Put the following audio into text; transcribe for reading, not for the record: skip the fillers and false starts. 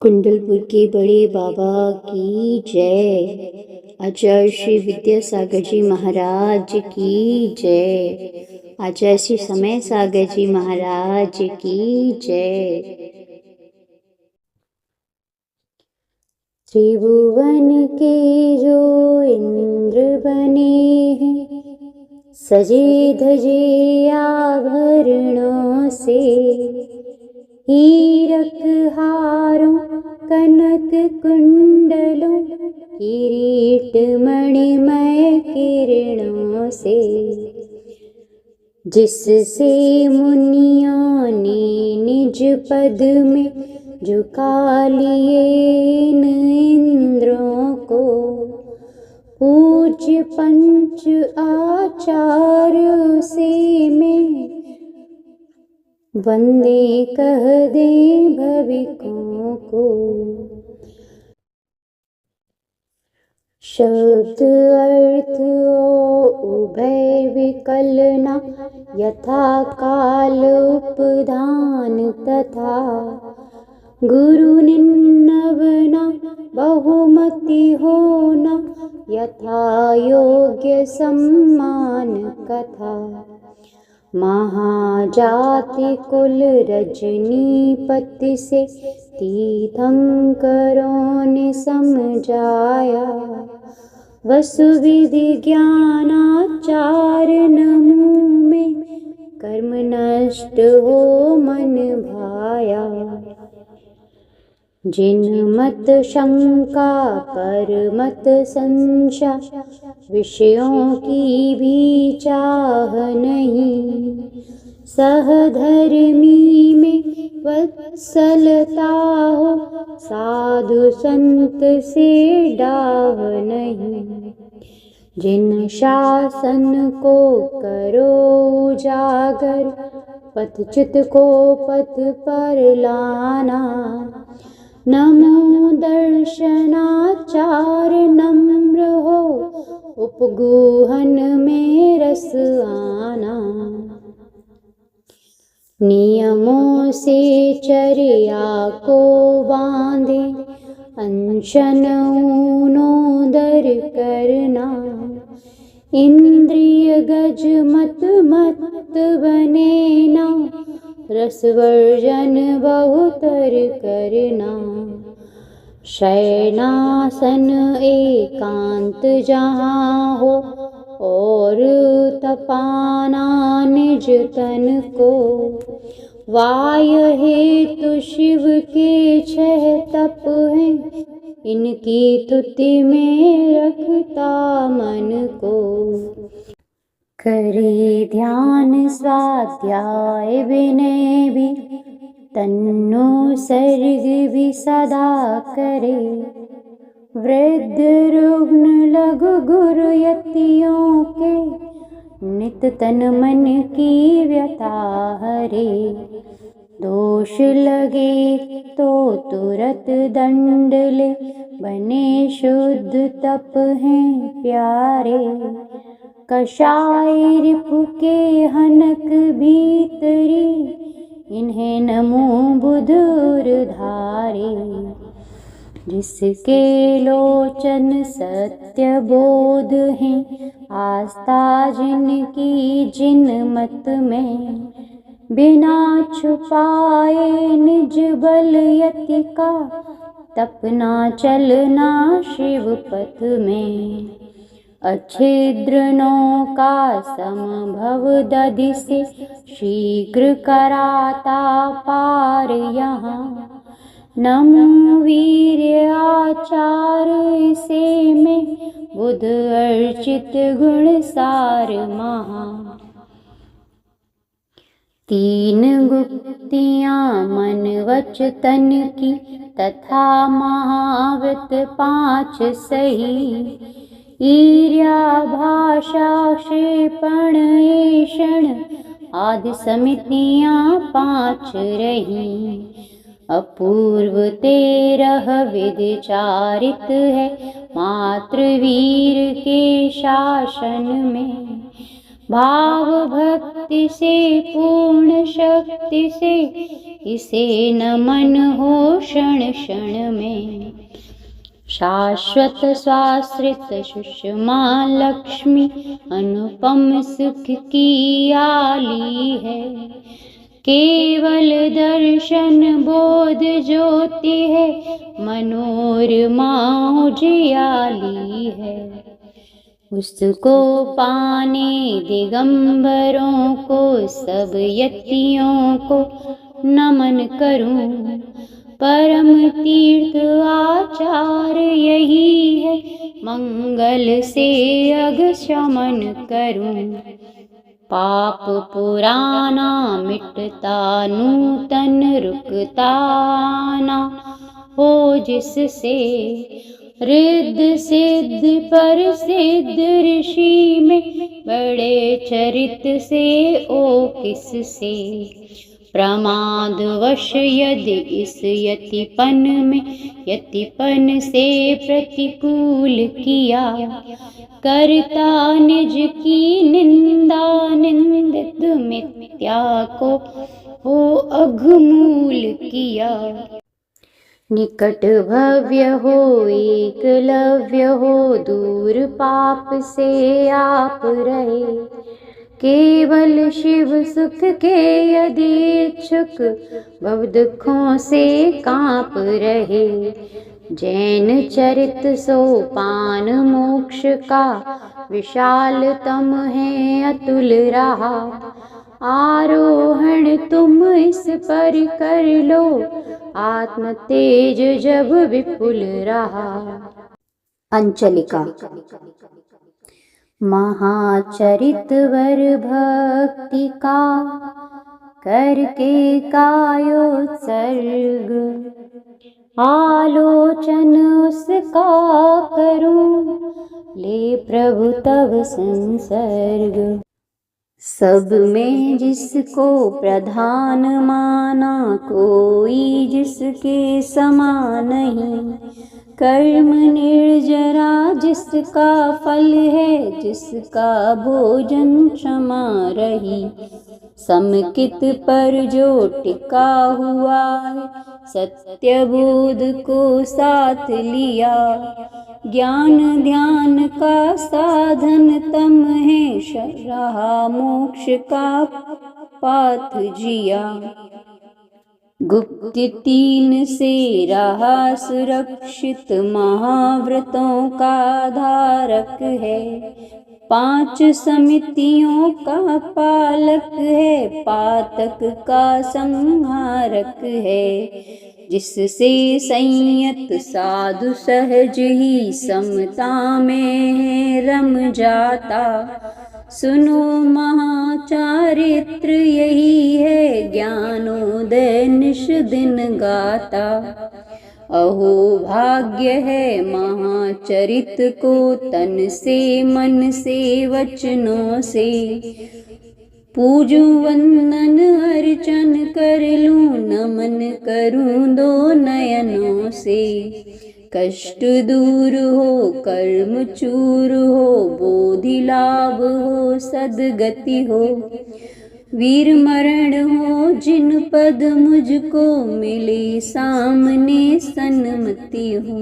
कुंडलपुर के बड़े बाबा की जय। आचार्य श्री विद्यासागर जी महाराज की जय। आचार्य श्री समय सागर जी महाराज की जय। त्रिभुवन के जो इंद्र बने हैं, सजे धजे आभरणों से, हीरक हारों कनक कुंडलों, किरीट मणिमय किरणों से, जिससे मुनियों ने निज पद में झुका लिए इन इंद्रों को। पूज्य पंच आचार्य से मैं वंदे कह दे भविकों को। शब्द अर्थ उभय विकलना, यथा काल उपधान तथा, गुरु निन्नवना बहुमति होना, यथा योग्य सम्मान कथा। महाजाति कुल रजनीपति से, तीर्थंकरों ने समझाया, वसु विधि ज्ञानाचार नमु में, कर्म नष्ट हो मन भाया। जिन मत शंका पर मत संशय, विषयों की भी चाह नहीं, सहधर्मी में वत्सलता हो, साधु संत से डाह नहीं। जिन शासन को करो उजागर, पथच्युत को पथ पर लाना, नमो दर्शनाचार नम्र हो, उपगुहन में रस आना। नियमों से चर्या को बांधे, अनशन ऊनोदर करना, इंद्रिय गज मत बने ना, रसवर्जन बहुतर करना। शयनासन एकांत जहाँ हो, और तपाना निज तन को, वायु हेतु शिव के 6 तप हैं, इनकी तुति में रखता मन को। करे ध्यान स्वाध्याय विनय भी, तन्नो सर्ग भी सदा करे, वृद्ध रुग्ण लघु गुरु यतियों के, नित तन मन की व्यथा हरे। दोष लगे तो तुरत दंड ले, बने शुद्ध तप हैं प्यारे। कषाय रिपु के हनक भीतरी, इन्हें नमो बुध उरधारे। जिसके लोचन सत्य बोध हैं, आस्था जिनकी जिन मत में, बिना छुपाए निज बल यति का, तपना चलना शिव पथ में। अच्छिद्र नौका समभव दधि से, शीघ्र कराता पार यहाँ। नमो वीर्य आचार से में, बुध अर्चित गुण सार महा। 3 गुप्तियाँ मन वच तन की, तथा महाव्रत 5 सही। ईर्या भाषा क्षेपण ऐषण, आदि समितियाँ 5 रही। अपूर्व 13 विधिचारित है, मातृवीर के शासन में। भाव भक्ति से पूर्ण शक्ति से इसे नमन हो क्षण क्षण में। शाश्वत स्वाश्रित सुषमा लक्ष्मी अनुपम सुख की आली है। केवल दर्शन बोध ज्योति है मनोरमा उजियाली है। उसको पाने दिगंबरों को सब यतियों को नमन करूं। परम तीर्थ आचार यही है मंगल से अघ शमन करूं। पाप पुराना मिटता नूतन रुकता ना हो जिससे। रिद्ध सिद्ध पर सिद्ध ऋषि में बड़े चरित से ओ किससे। प्रमादवश यदि इस यतिपन में यतिपन से प्रतिकूल किया। करता निज की निंदा निंदित मिथ्या को हो अघमूल किया। निकट भव्य हो एकलव्य हो दूर पाप से आप रहे। केवल शिव सुख के यदि इच्छुक भव दुखों से कांप रहे। जैन चरित सोपान मोक्ष का विशालतम है अतुल रहा। आरोहण तुम इस पर कर लो आत्म तेज जब विपुल रहा। अंचलिका। महाचरितवर भक्ति का करके कायोत्सर्ग। आलोचन उसका करूं ले प्रभु तव संसर्ग। सब में जिसको प्रधान माना कोई जिसके समान नहीं। कर्म निर्जरा जिसका फल है जिसका भोजन क्षमा रही। समकित पर जो टिका हुआ है सत्य बोध को साथ लिया। ज्ञान ध्यान का साधन तम है रहा मोक्ष का पाथ जिया। गुप्त तीन से रहा सुरक्षित महाव्रतों का धारक है। 5 समितियों का पालक है पातक का संहारक है। जिससे संयत साधु सहज ही समता में है रम जाता। सुनो महाचारित्र यही है ज्ञानोदय निश दिन गाता। अहो भाग्य है महाचरित को तन से मन से वचनों से। पूजू वंदन अर्चन कर लूं नमन करूं दो नयनों से। कष्ट दूर हो कर्म चूर हो बोधि लाभ हो सद्गति हो। वीर मरण हो जिन पद मुझको मिले सामने सन्मति हो।